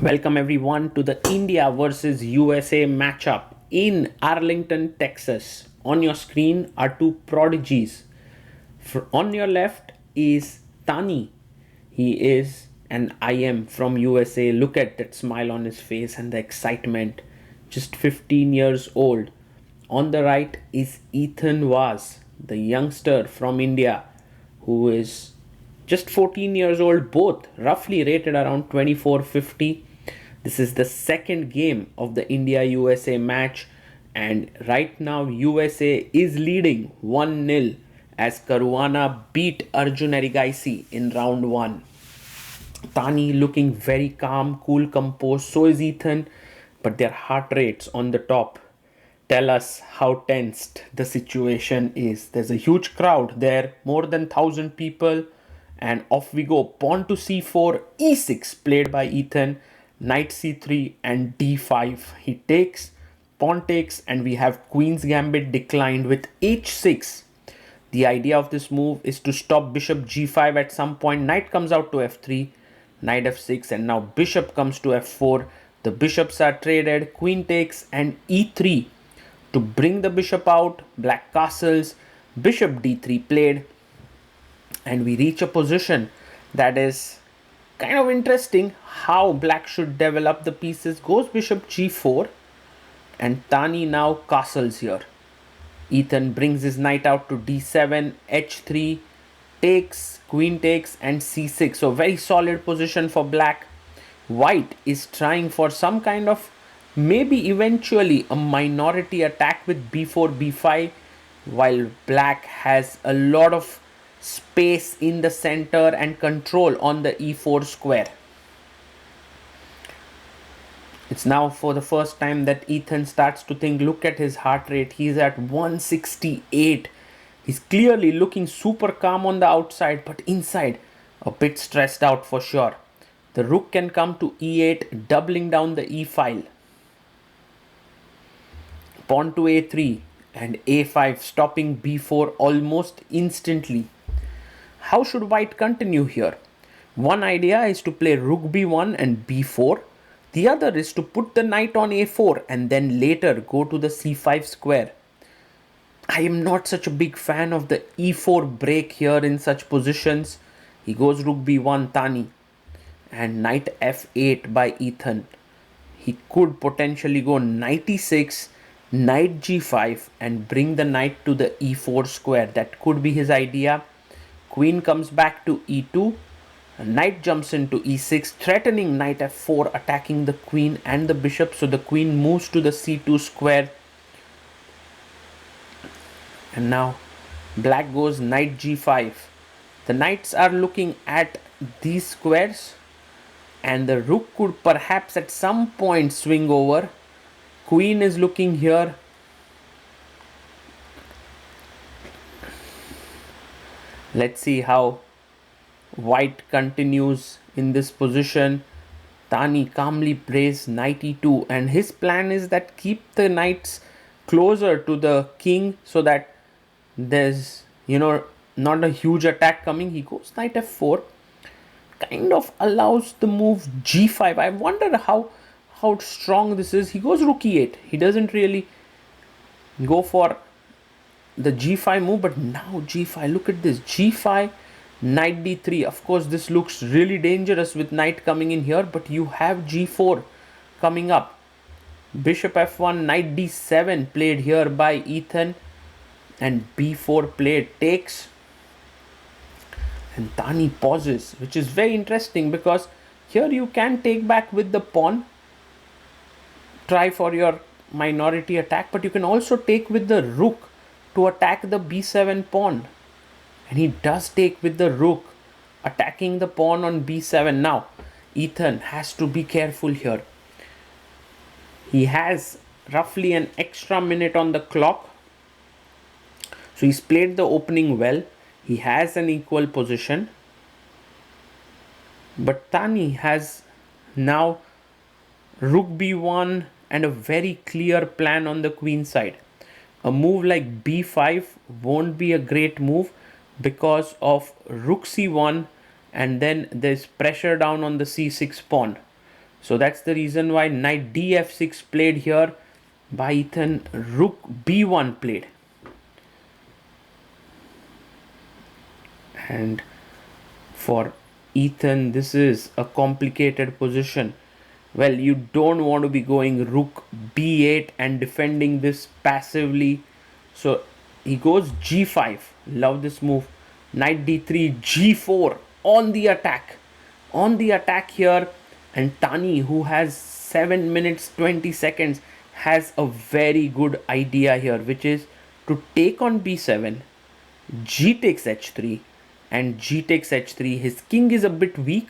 Welcome everyone to the India versus USA matchup in Arlington, Texas. On your screen are two prodigies. On your left is Tani. He is an IM from USA. Look at that smile on his face and the excitement. Just 15 years old. On the right is Ethan Vaz, the youngster from India who is just 14 years old, both roughly rated around 2450. This is the second game of the India USA match, and right now USA is leading 1-0 as Caruana beat Arjun Erigaisi in round 1. Tani looking very calm, cool, composed. So is Ethan, but their heart rates on the top tell us how tensed the situation is. There's a huge crowd there, more than 1,000 people, and off we go. Pawn to c4, e6 played by Ethan, knight c3 and d5. He takes, pawn takes, and we have queen's gambit declined with h6. The idea of this move is to stop bishop g5 at some point. Knight comes out to f3, knight f6, and now bishop comes to f4. The bishops are traded, queen takes and e3 to bring the bishop out. Black castles, bishop d3 played, and we reach a position that is kind of interesting how black should develop the pieces. Goes bishop g4, and Tani now castles here. Ethan brings his knight out to d7, h3, takes, queen takes, and c6. So very solid position for black. White is trying for some kind of maybe eventually a minority attack with b4, b5, while black has a lot of space in the center and control on the e4 square. It's now for the first time that Ethan starts to think. Look at his heart rate. He's at 168. He's clearly looking super calm on the outside, but inside a bit stressed out for sure. The rook can come to e8, doubling down the e file. Pawn to a3 and a5, stopping b4 almost instantly. How should white continue here? One idea is to play rook b1 and b4. The other is to put the knight on a4 and then later go to the c5 square. I am not such a big fan of the e4 break here in such positions. He goes rook b1, Tani, and knight f8 by Ethan. He could potentially go knight e6, knight g5 and bring the knight to the e4 square. That could be his idea. Queen comes back to e2. Knight jumps into e6, threatening knight f4, attacking the queen and the bishop. So the queen moves to the c2 square. And now black goes knight g5. The knights are looking at these squares, and the rook could perhaps at some point swing over. Queen is looking here. Let's see how white continues in this position. Tani calmly plays knight e2, and his plan is that keep the knights closer to the king so that there's not a huge attack coming. He goes knight f4, kind of allows the move g5. I wonder how strong this is. He goes rook e8. He doesn't really go for the g5 move, but now g5. Look at this, g5, knight d3. Of course this looks really dangerous with knight coming in here, but you have g4 coming up. Bishop f1, knight d7 played here by Ethan, and b4 played, takes, and Tani pauses, which is very interesting because here you can take back with the pawn, try for your minority attack, but you can also take with the rook to attack the b7 pawn. And he does take with the rook, attacking the pawn on b7. Now Ethan has to be careful here. He has roughly an extra minute on the clock, so he's played the opening well. He has an equal position, but Tani has now rook b1 and a very clear plan on the queen side. A move like b5 won't be a great move because of rook c1, and then there's pressure down on the c6 pawn. So that's the reason why knight df6 played here by Ethan. Rook b1 played. And for Ethan, this is a complicated position. Well, you don't want to be going rook b8 and defending this passively. So he goes g5. Love this move. Knight d3, g4 on the attack. On the attack here. And Tani, who has 7 minutes 20 seconds, has a very good idea here, which is to take on b7, g takes h3, and g takes h3. His king is a bit weak,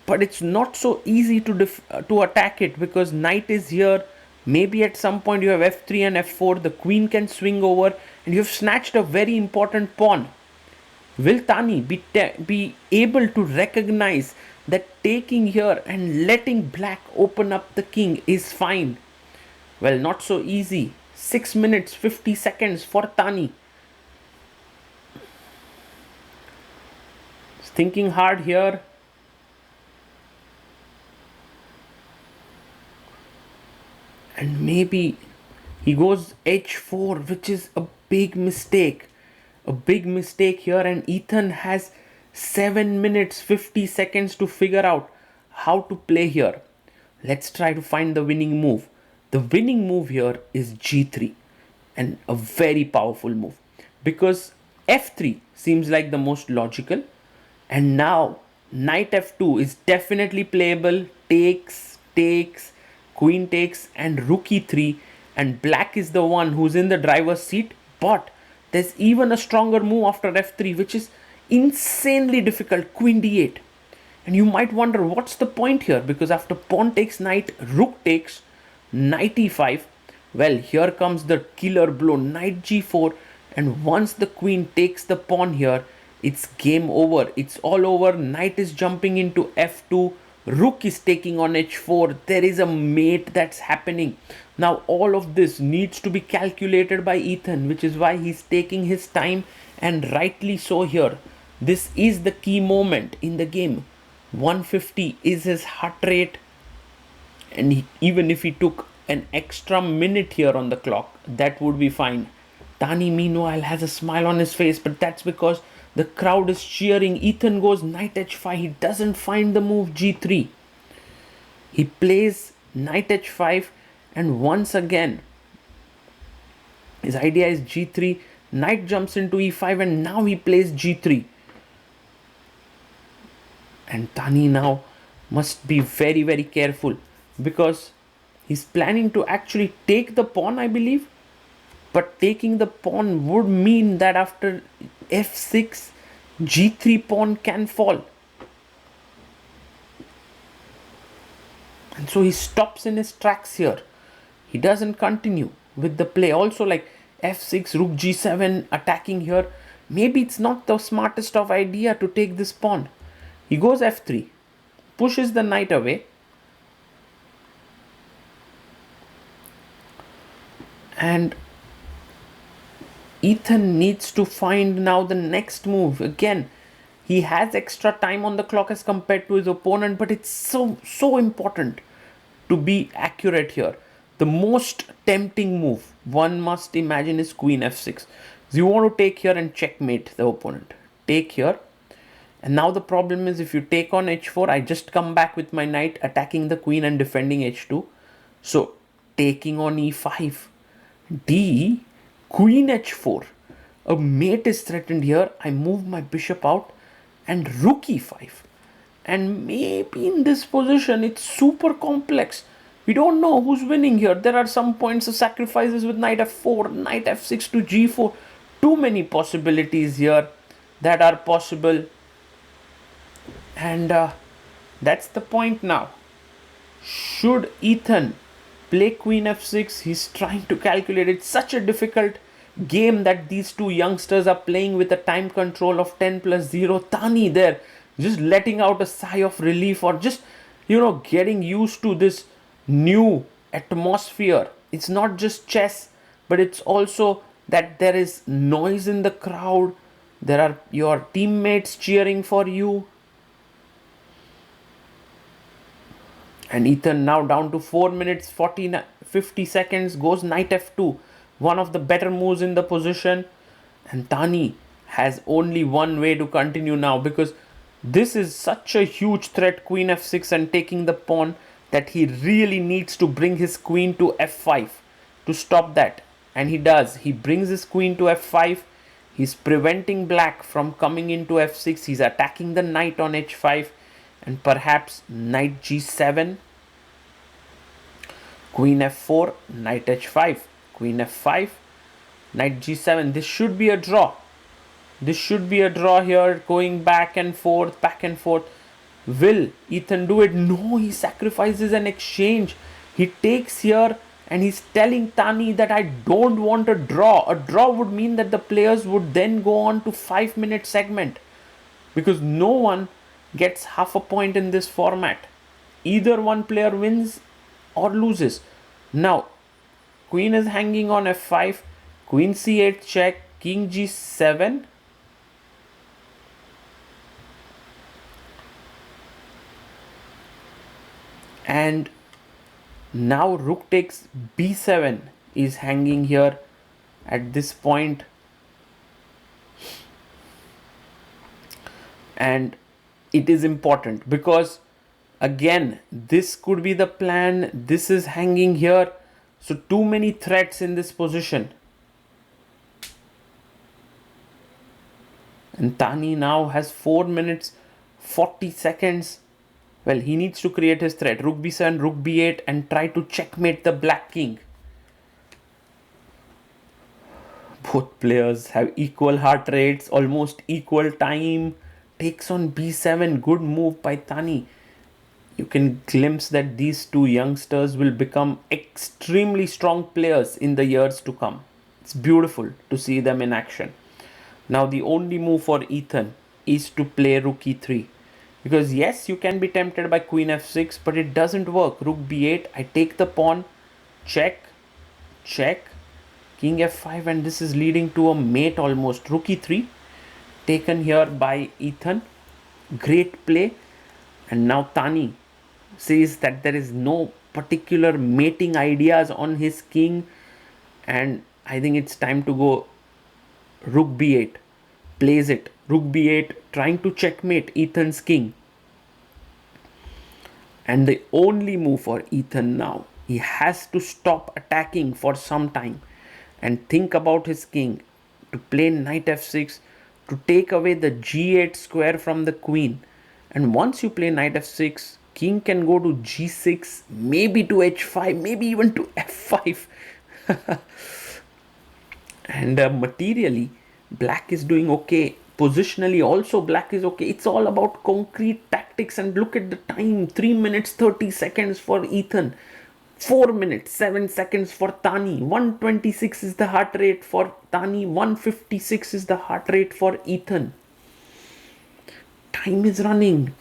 but it's not so easy to attack it, because knight is here. Maybe at some point you have f3 and f4, the queen can swing over, and you've snatched a very important pawn. Will Tani be able to recognize that taking here and letting black open up the king is fine? Well, not so easy. 6 minutes 50 seconds for Tani. Thinking hard here. And maybe he goes h4, which is a big mistake. A big mistake here, and Ethan has 7 minutes 50 seconds to figure out how to play here. Let's try to find the winning move. The winning move here is g3, and a very powerful move, because f3 seems like the most logical. And now knight f2 is definitely playable. Takes, queen takes, and rook e3, and black is the one who's in the driver's seat. But there's even a stronger move after f3, which is insanely difficult. Queen d8. And you might wonder, what's the point here? Because after pawn takes knight, rook takes, knight e5. Well, here comes the killer blow, knight g4. And once the queen takes the pawn here, it's game over. It's all over. Knight is jumping into f2. Rook is taking on h4. There is a mate that's happening. Now all of this needs to be calculated by Ethan, which is why he's taking his time, and rightly so here. This is the key moment in the game. 150 is his heart rate, and even if he took an extra minute here on the clock, that would be fine. Tani meanwhile has a smile on his face, but that's because the crowd is cheering. Ethan goes knight h5. He doesn't find the move g3. He plays knight h5, and once again his idea is g3. Knight jumps into e5, and now he plays g3. And Tani now must be very, very careful, because he's planning to actually take the pawn, I believe. But taking the pawn would mean that after f6, g3 pawn can fall. And so he stops in his tracks here. He doesn't continue with the play. Also, like f6, rook g7, attacking here. Maybe it's not the smartest of idea to take this pawn. He goes f3, pushes the knight away. And Ethan needs to find now the next move. Again, he has extra time on the clock as compared to his opponent, but it's so important to be accurate here. The most tempting move, one must imagine, is queen f6. So you want to take here and checkmate the opponent. Take here. And now the problem is, if you take on h4, I just come back with my knight, attacking the queen and defending h2. So taking on e5. D, queen h4. A mate is threatened here. I move my bishop out, and rook e5. And maybe in this position, it's super complex. We don't know who's winning here. There are some points of sacrifices with knight f4, knight f6 to g4. Too many possibilities here that are possible. And that's the point now. Should Ethan play queen f6? He's trying to calculate. It's such a difficult game that these two youngsters are playing with a time control of 10 plus 0. Tani there just letting out a sigh of relief, or just, getting used to this new atmosphere. It's not just chess, but it's also that there is noise in the crowd. There are your teammates cheering for you. And Ethan now down to 4 minutes 50 seconds, goes knight f2, one of the better moves in the position. And Tani has only one way to continue now, because this is such a huge threat, queen f6 and taking the pawn, that he really needs to bring his queen to f5 to stop that. And he does. He brings his queen to f5. He's preventing black from coming into f6. He's attacking the knight on h5, and perhaps knight g7, queen f4, knight h5, queen f5, knight g7. This should be a draw. This should be a draw here, going back and forth, back and forth. Will Ethan do it? No, he sacrifices an exchange. He takes here and he's telling Tani that I don't want a draw. A draw would mean that the players would then go on to 5-minute segment, because no one gets half a point in this format. Either one player wins or loses. Now, queen is hanging on f5, queen c8 check, king g7. And now rook takes b7 is hanging here at this point. And it is important because again, this could be the plan. This is hanging here. So too many threats in this position. And Tani now has 4 minutes 40 seconds. Well, he needs to create his threat. Rook b7, rook b8 and try to checkmate the black king. Both players have equal heart rates, almost equal time. Takes on b7. Good move by Tani. You can glimpse that these two youngsters will become extremely strong players in the years to come. It's beautiful to see them in action. Now the only move for Ethan is to play rook e3. Because yes, you can be tempted by queen f6, but it doesn't work. Rook b8, I take the pawn, check, check, king f5, and this is leading to a mate almost. Rook e3, taken here by Ethan. Great play. And now Tani says that there is no particular mating ideas on his king. And I think it's time to go rook b8. Plays it. Rook b8, trying to checkmate Ethan's king. And the only move for Ethan now, he has to stop attacking for some time and think about his king, to play knight f6 to take away the g8 square from the queen. And once you play knight f6, king can go to g6, maybe to h5, maybe even to f5. And materially, black is doing okay. Positionally also black is okay. It's all about concrete tactics. And look at the time, 3 minutes 30 seconds for Ethan, 4 minutes 7 seconds for Tani. 126 is the heart rate for Tani, 156 is the heart rate for Ethan. Time is running.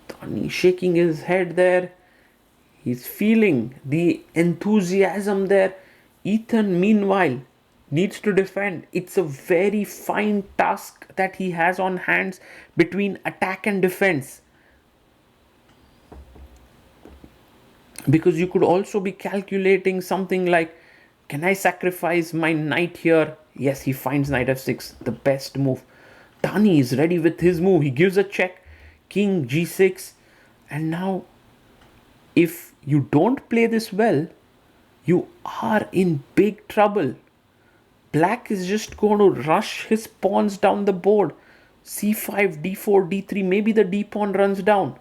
Tani shaking his head there. He's feeling the enthusiasm there. Ethan, meanwhile, needs to defend. It's a very fine task that he has on hands between attack and defense. Because you could also be calculating something like, can I sacrifice my knight here? Yes, he finds knight f6, the best move. Tani is ready with his move. He gives a check, king g6. And now, if you don't play this well, you are in big trouble. Black is just going to rush his pawns down the board. c5, d4, d3, maybe the d pawn runs down.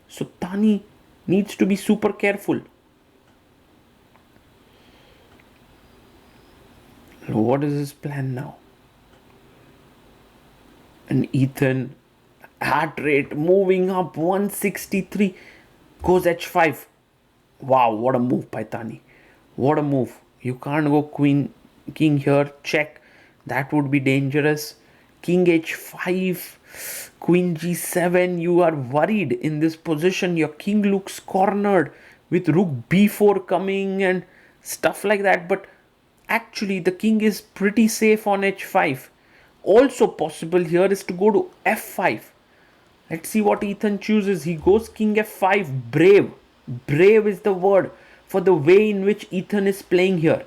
So Tani needs to be super careful. What is his plan now? And Ethan, heart rate moving up, 163, goes h5. Wow, what a move by Tani. What a move. You can't go king here, check. That would be dangerous. King h5, queen g7. You are worried in this position. Your king looks cornered with rook b4 coming and stuff like that. But actually the king is pretty safe on h5. Also possible here is to go to f5. Let's see what Ethan chooses. He goes king f5. Brave. Brave is the word for the way in which Ethan is playing here.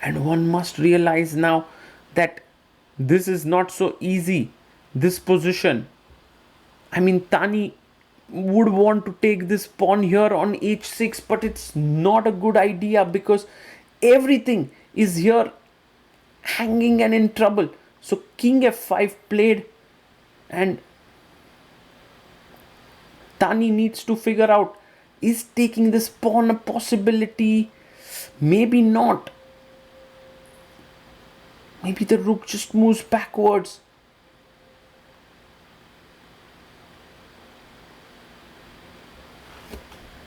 And one must realize now that this is not so easy, this position. I mean, Tani would want to take this pawn here on h6, but it's not a good idea because everything is here hanging and in trouble. So king f5 played, and Tani needs to figure out, is taking this pawn a possibility? Maybe not. Maybe the rook just moves backwards.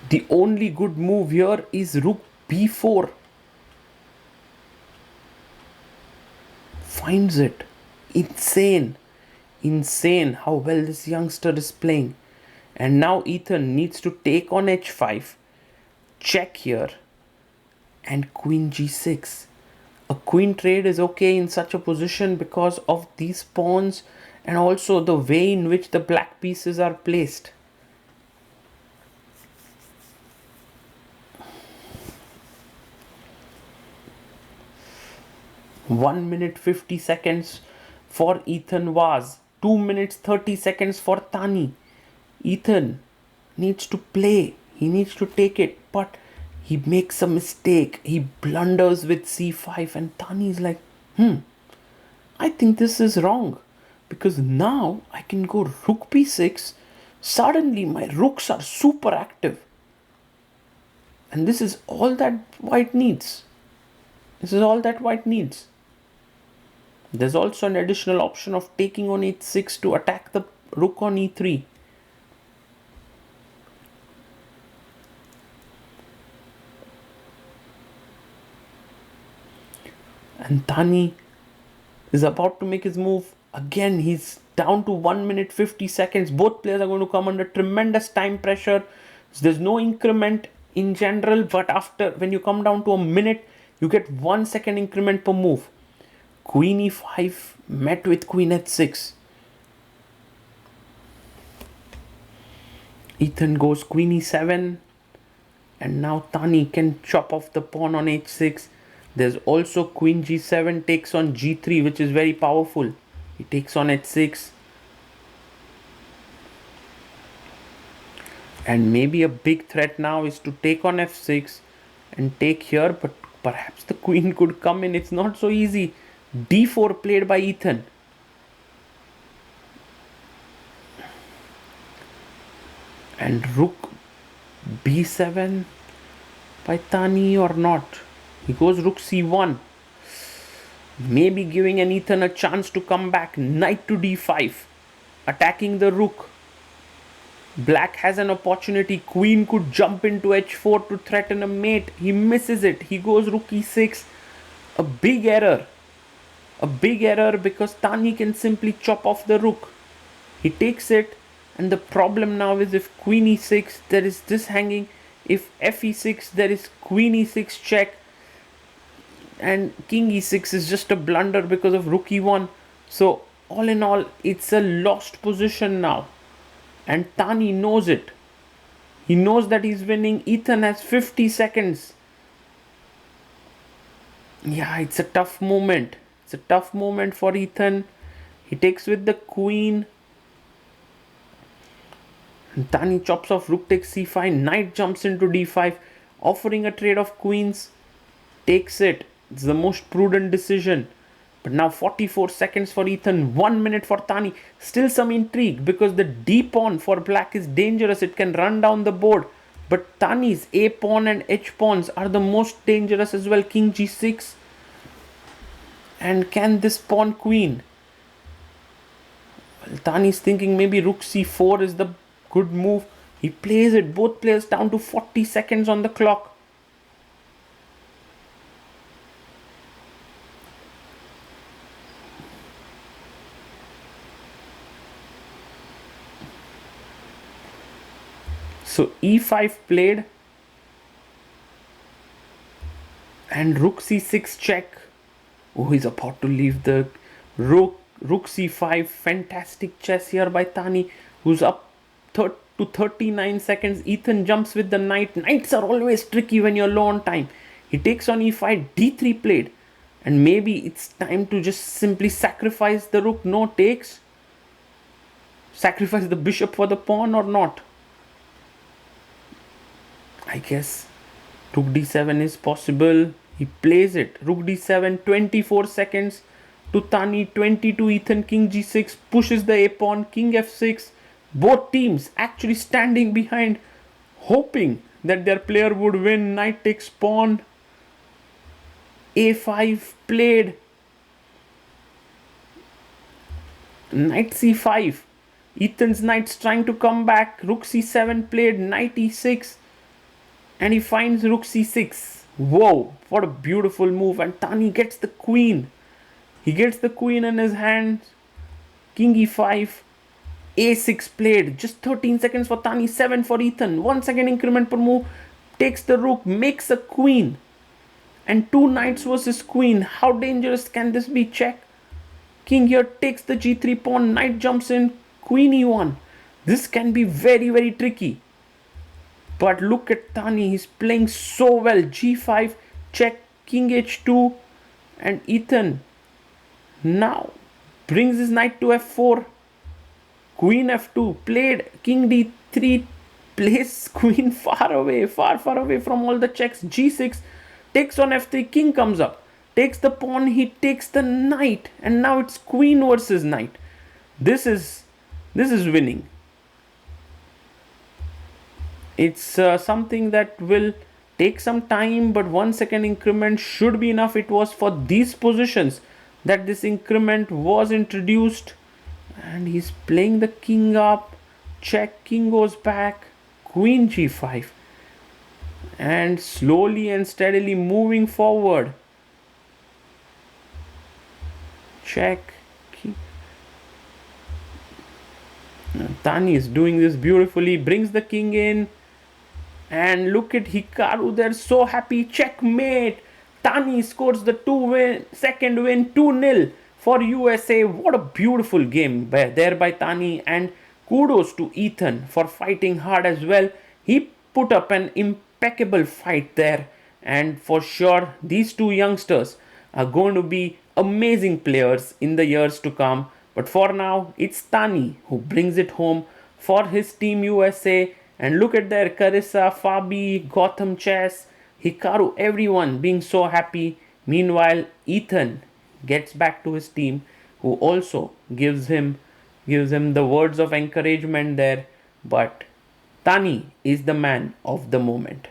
The only good move here is rook b4. Finds it. Insane. Insane how well this youngster is playing. And now Ethan needs to take on h5. Check here. And queen g6. A queen trade is okay in such a position because of these pawns and also the way in which the black pieces are placed. One minute 50 seconds for Ethan Vaz. 2 minutes 30 seconds for Tani. Ethan needs to play. He needs to take it, but he makes a mistake. He blunders with c5 and Tani is like, I think this is wrong because now I can go rook b6. Suddenly my rooks are super active. And this is all that white needs. This is all that white needs. There's also an additional option of taking on h6 to attack the rook on e3. And Tani is about to make his move. Again, he's down to 1 minute 50 seconds. Both players are going to come under tremendous time pressure. So there's no increment in general, but after, when you come down to a minute, you get 1 second increment per move. Queen e5 met with queen h6. Ethan goes queen e7. And now Tani can chop off the pawn on h6. There's also queen g7 takes on g3, which is very powerful. He takes on h6. And maybe a big threat now is to take on f6 and take here, but perhaps the queen could come in. It's not so easy. d4 played by Ethan. And rook b7 by Tani or not. He goes rook c1. Maybe giving an Ethan a chance to come back. Knight to d5. Attacking the rook. Black has an opportunity. Queen could jump into h4 to threaten a mate. He misses it. He goes rook e6. A big error. A big error because Tani can simply chop off the rook. He takes it. And the problem now is if queen e6, there is this hanging. If f e6, there is queen e6 check. And king e6 is just a blunder because of rook e1. So all in all, it's a lost position now. And Tani knows it. He knows that he's winning. Ethan has 50 seconds. Yeah, it's a tough moment. It's a tough moment for Ethan. He takes with the queen. And Tani chops off rook takes c5. Knight jumps into d5. Offering a trade of queens. Takes it. It's the most prudent decision. But now 44 seconds for Ethan. 1 minute for Tani. Still some intrigue because the d pawn for black is dangerous. It can run down the board. But Tani's a pawn and h pawns are the most dangerous as well. King g6. And can this pawn queen? Well, Tani's thinking maybe rook c4 is the good move. He plays it. Both players down to 40 seconds on the clock. So e5 played and rook c6 check. Oh, he's about to leave the rook rook c5. Fantastic chess here by Tani, who's up to 39 seconds. Ethan jumps with the knight. Knights are always tricky when you're low on time. He takes on e5, d3 played. And maybe it's time to just simply sacrifice the rook. No, takes. Sacrifice the bishop for the pawn or not? I guess rook d7 is possible. He plays it. Rook d7, 24 seconds to Tani, 22. Ethan, king g6, pushes the a pawn, king f6. Both teams actually standing behind, hoping that their player would win. Knight takes pawn. a5 played. Knight c5. Ethan's knight's trying to come back. Rook c7 played. Knight e6. And he finds rook c6. Whoa, what a beautiful move. And Tani gets the queen. He gets the queen in his hands. King e5. a6 played. Just 13 seconds for Tani, 7 for Ethan. 1 second increment per move. Takes the rook, makes a queen. And 2 knights versus queen. How dangerous can this be? Check. King here takes the g3 pawn. Knight jumps in. Queen e1. This can be very, very tricky. But look at Tani. He's playing so well. g5. Check. King h2. And Ethan now brings his knight to f4. Queen f2 played. King d3 plays queen far away from all the checks. g6 takes on f3. King comes up, takes the pawn. He takes the knight, and now it's queen versus knight. This is winning. It's something that will take some time, but 1 second increment should be enough. It was for these positions that this increment was introduced. And he's playing the king up. Check. King goes back. Queen g5. And slowly and steadily moving forward. Check. Tani is doing this beautifully. Brings the king in. And look at Hikaru. They're so happy. Checkmate. Tani scores the second win. 2-0 for USA. What a beautiful game there by Tani. And kudos to Ethan for fighting hard as well. He put up an impeccable fight there. And for sure, these two youngsters are going to be amazing players in the years to come. But for now, it's Tani who brings it home for his team USA. And look at there, Carissa, Fabi, Gotham Chess, Hikaru, everyone being so happy. Meanwhile, Ethan gets back to his team, who also gives him the words of encouragement there. But Tani is the man of the moment.